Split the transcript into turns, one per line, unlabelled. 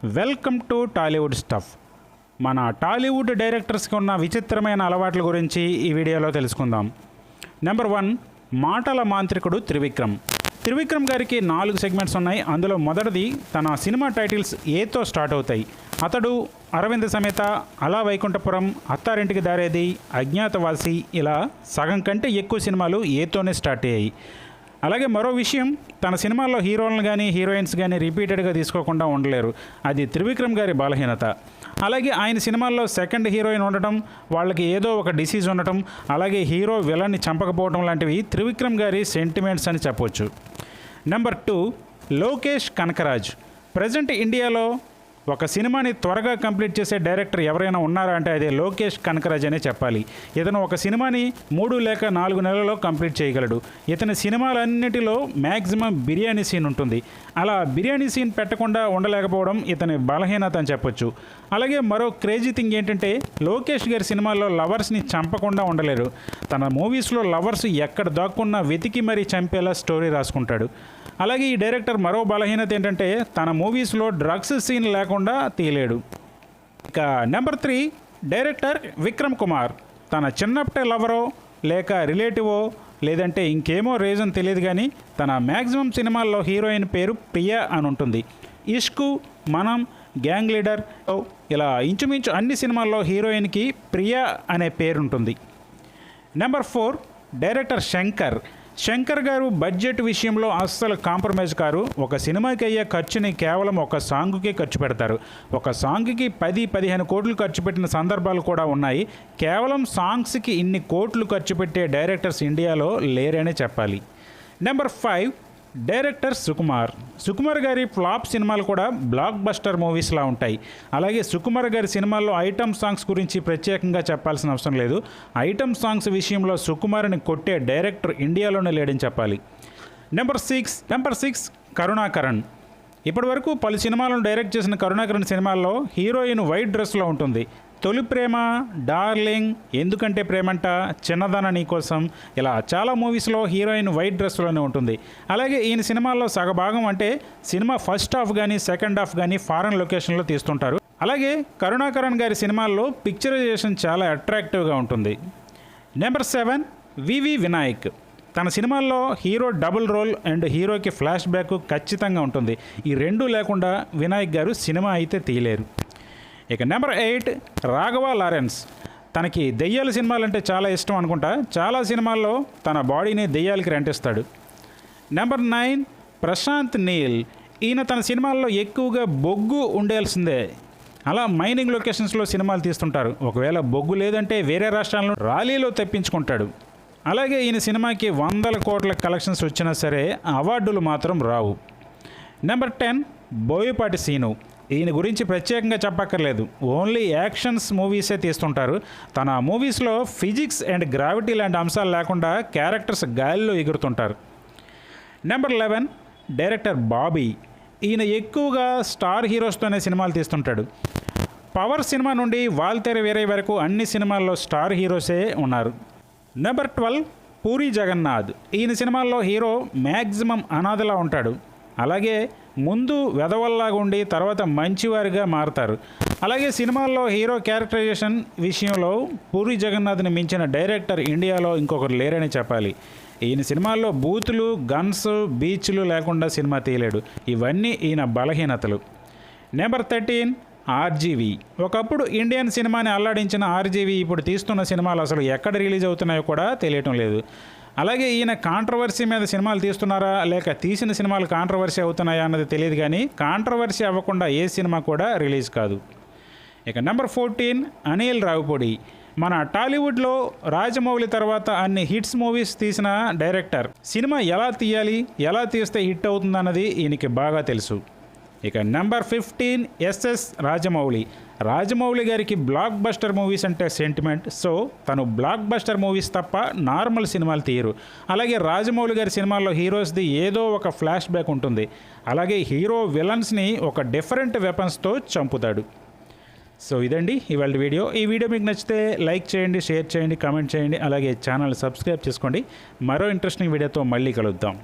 Welcome to Tollywood stuff. మన టాలీవుడ్ డైరెక్టర్స్కి ఉన్న విచిత్రమైన అలవాట్ల గురించి ఈ వీడియోలో తెలుసుకుందాం. నెంబర్ 1, మాటల మాంత్రికుడు త్రివిక్రమ్. త్రివిక్రమ్ గారికి 4 సెగ్మెంట్స్ ఉన్నాయి. అందులో మొదటిది తన సినిమా టైటిల్స్ ఏతో స్టార్ట్ అవుతాయి. అతడు, అరవింద సమేత, అలా వైకుంఠపురం, అత్తారింటికి దారేది, అజ్ఞాతవాసి ఇలా సగం కంటే ఎక్కువ సినిమాలు ఏతోనే స్టార్ట్ అయ్యాయి. అలాగే మరో విషయం, తన సినిమాల్లో హీరోలను కానీ హీరోయిన్స్ కానీ రిపీటెడ్గా తీసుకోకుండా ఉండలేరు. అది త్రివిక్రమ్ గారి బలహీనత. అలాగే ఆయన సినిమాల్లో సెకండ్ హీరోయిన్ ఉండటం, వాళ్ళకి ఏదో ఒక డిసీజ్ ఉండటం, అలాగే హీరో విలన్ని చంపకపోవడం లాంటివి త్రివిక్రమ్ గారి సెంటిమెంట్స్ అని చెప్పొచ్చు. నెంబర్ 2, లోకేష్ కనకరాజ్. ప్రజెంట్ ఇండియాలో ఒక సినిమాని త్వరగా కంప్లీట్ చేసే డైరెక్టర్ ఎవరైనా ఉన్నారా అంటే అదే లోకేష్ కనకరాజ్ అనే చెప్పాలి. ఇతను ఒక సినిమాని 3 లేక 4 నెలల్లో కంప్లీట్ చేయగలడు. ఇతని సినిమాలన్నిటిలో మ్యాక్సిమం బిర్యానీ సీన్ ఉంటుంది. అలా బిర్యానీ సీన్ పెట్టకుండా ఉండలేకపోవడం ఇతని బలహీనత అని చెప్పొచ్చు. అలాగే మరో క్రేజీ థింగ్ ఏంటంటే, లోకేష్ గారి సినిమాల్లో లవర్స్ని చంపకుండా ఉండలేరు. తన మూవీస్లో లవర్స్ ఎక్కడ దాక్కున్నా వెతికి మరీ చంపేలా స్టోరీ రాసుకుంటాడు. అలాగే ఈ డైరెక్టర్ మరో బలహీనత ఏంటంటే, తన మూవీస్లో డ్రగ్స్ సీన్ లేకుండా తీయలేడు. ఇక నెంబర్ 3, డైరెక్టర్ విక్రమ్ కుమార్. తన చిన్నప్పటి లవరో లేక రిలేటివో లేదంటే ఇంకేమో రీజన్ తెలియదు కానీ తన మ్యాక్సిమం సినిమాల్లో హీరోయిన్ పేరు ప్రియా అని ఉంటుంది. ఇష్కు, మనం, గ్యాంగ్ లీడర్ ఇలా ఇంచుమించు అన్ని సినిమాల్లో హీరోయిన్కి ప్రియా అనే పేరుంటుంది. నెంబర్ 4, డైరెక్టర్ శంకర్ గారు బడ్జెట్ విషయంలో అస్సలు కాంప్రమైజ్ కారు. ఒక సినిమాకి అయ్యే ఖర్చుని కేవలం ఒక సాంగ్కి ఖర్చు పెడతారు. ఒక సాంగ్కి 10-15 కోట్లు ఖర్చు పెట్టిన సందర్భాలు కూడా ఉన్నాయి. కేవలం సాంగ్స్కి ఇన్ని కోట్లు ఖర్చు పెట్టే డైరెక్టర్స్ ఇండియాలో లేరనే చెప్పాలి. నెంబర్ 5, డైరెక్టర్ సుకుమార్ గారి ఫ్లాప్ సినిమాలు కూడా బ్లాక్ బస్టర్ మూవీస్లా ఉంటాయి. అలాగే సుకుమార్ గారి సినిమాల్లో ఐటమ్ సాంగ్స్ గురించి ప్రత్యేకంగా చెప్పాల్సిన అవసరం లేదు. ఐటమ్ సాంగ్స్ విషయంలో సుకుమార్ని కొట్టే డైరెక్టర్ ఇండియాలోనే లేడని చెప్పాలి. నెంబర్ 6, కరుణాకరణ్. ఇప్పటి వరకు పలు సినిమాలను డైరెక్ట్ చేసిన కరుణాకరణ్ సినిమాల్లో హీరోయిన్ వైట్ డ్రెస్లో ఉంటుంది. తొలి ప్రేమ, డార్లింగ్, ఎందుకంటే ప్రేమంట, చిన్నదాన నీకోసం ఇలా చాలా మూవీస్లో హీరోయిన్ వైట్ డ్రెస్లోనే ఉంటుంది. అలాగే ఈయన సినిమాల్లో సగభాగం అంటే సినిమా ఫస్ట్ హాఫ్ కానీ సెకండ్ హాఫ్ కానీ ఫారెన్ లొకేషన్లో తీస్తుంటారు. అలాగే కరుణాకరణ్ గారి సినిమాల్లో పిక్చరైజేషన్ చాలా అట్రాక్టివ్గా ఉంటుంది. నెంబర్ 7, వివి వినాయక్. తన సినిమాల్లో హీరో డబుల్ రోల్ అండ్ హీరోకి ఫ్లాష్ బ్యాక్ ఖచ్చితంగా ఉంటుంది. ఈ రెండూ లేకుండా వినాయక్ గారు సినిమా అయితే తీయలేరు. ఇక నెంబర్ 8, రాఘవ లారెన్స్. తనకి దెయ్యాల సినిమాలంటే చాలా ఇష్టం అనుకుంటా. చాలా సినిమాల్లో తన బాడీని దెయ్యాలకి రెంటిస్తాడు. నెంబర్ 9, ప్రశాంత్ నీల్. ఈయన తన సినిమాల్లో ఎక్కువగా బొగ్గు ఉండాల్సిందే. అలా మైనింగ్ లొకేషన్స్లో సినిమాలు తీస్తుంటారు. ఒకవేళ బొగ్గు లేదంటే వేరే రాష్ట్రాలను రాలీలో తెప్పించుకుంటాడు. అలాగే ఈయన సినిమాకి 100 కోట్ల కలెక్షన్స్ వచ్చినా సరే అవార్డులు మాత్రం రావు. Number 10, Boyapati scene. ఈయన గురించి ప్రత్యేకంగా చెప్పక్కర్లేదు. ఓన్లీ యాక్షన్స్ మూవీసే తీస్తుంటారు. తన మూవీస్లో ఫిజిక్స్ అండ్ గ్రావిటీ లాంటి అంశాలు లేకుండా క్యారెక్టర్స్ గాలిలో ఎగురుతుంటారు. Number 11, director Bobby. ఈయన ఎక్కువగా స్టార్ హీరోస్తోనే సినిమాలు తీస్తుంటాడు. పవర్ సినిమా నుండి వాల్తేరు వీరయ్య వరకు అన్ని సినిమాల్లో స్టార్ హీరోసే ఉన్నారు. నెంబర్ 12, పూరి జగన్నాథ్. ఈయన సినిమాల్లో హీరో మ్యాక్సిమం అనాథలా ఉంటాడు. అలాగే ముందు వెధవల్లాగా ఉండి తర్వాత మంచివారిగా మారుతారు. అలాగే సినిమాల్లో హీరో క్యారెక్టరైజేషన్ విషయంలో పూరి జగన్నాథ్ని మించిన డైరెక్టర్ ఇండియాలో ఇంకొకరు లేరని చెప్పాలి. ఈయన సినిమాల్లో బూతులు, గన్స్, బీచ్లు లేకుండా సినిమా తీయలేడు. ఇవన్నీ ఈయన బలహీనతలు. Number 13, RGV. ఒకప్పుడు ఇండియన్ సినిమాని అల్లాడించిన ఆర్జీవి ఇప్పుడు తీస్తున్న సినిమాలు అసలు ఎక్కడ రిలీజ్ అవుతున్నాయో కూడా తెలియటం లేదు. అలాగే ఈయన కాంట్రవర్సీ మీద సినిమాలు తీస్తున్నారా లేక తీసిన సినిమాలు కాంట్రవర్సీ అవుతున్నాయా అన్నది తెలియదు కానీ కాంట్రవర్సీ అవ్వకుండా ఏ సినిమా కూడా రిలీజ్ కాదు. ఇక నెంబర్ 14, అనిల్ రావిపూడి. మన టాలీవుడ్లో రాజమౌళి తర్వాత అన్ని హిట్స్ మూవీస్ తీసిన డైరెక్టర్. సినిమా ఎలా తీయాలి, ఎలా తీస్తే హిట్ అవుతుందన్నది ఈయనకి బాగా తెలుసు. ఇక నెంబర్ 15, ఎస్ఎస్ రాజమౌళి గారికి బ్లాక్ బస్టర్ మూవీస్ అంటే సెంటిమెంట్. సో తను బ్లాక్ బస్టర్ మూవీస్ తప్ప నార్మల్ సినిమాలు తీయరు. అలాగే రాజమౌళి గారి సినిమాల్లో హీరోస్ది ఏదో ఒక ఫ్లాష్ బ్యాక్ ఉంటుంది. అలాగే హీరో విలన్స్ని ఒక డిఫరెంట్ వెపన్స్తో చంపుతాడు. సో ఇదండి ఇవాళ వీడియో. ఈ వీడియో మీకు నచ్చితే లైక్ చేయండి, షేర్ చేయండి, కామెంట్ చేయండి. అలాగే ఛానల్ సబ్స్క్రైబ్ చేసుకోండి. మరో ఇంట్రెస్టింగ్ వీడియోతో మళ్ళీ కలుద్దాం.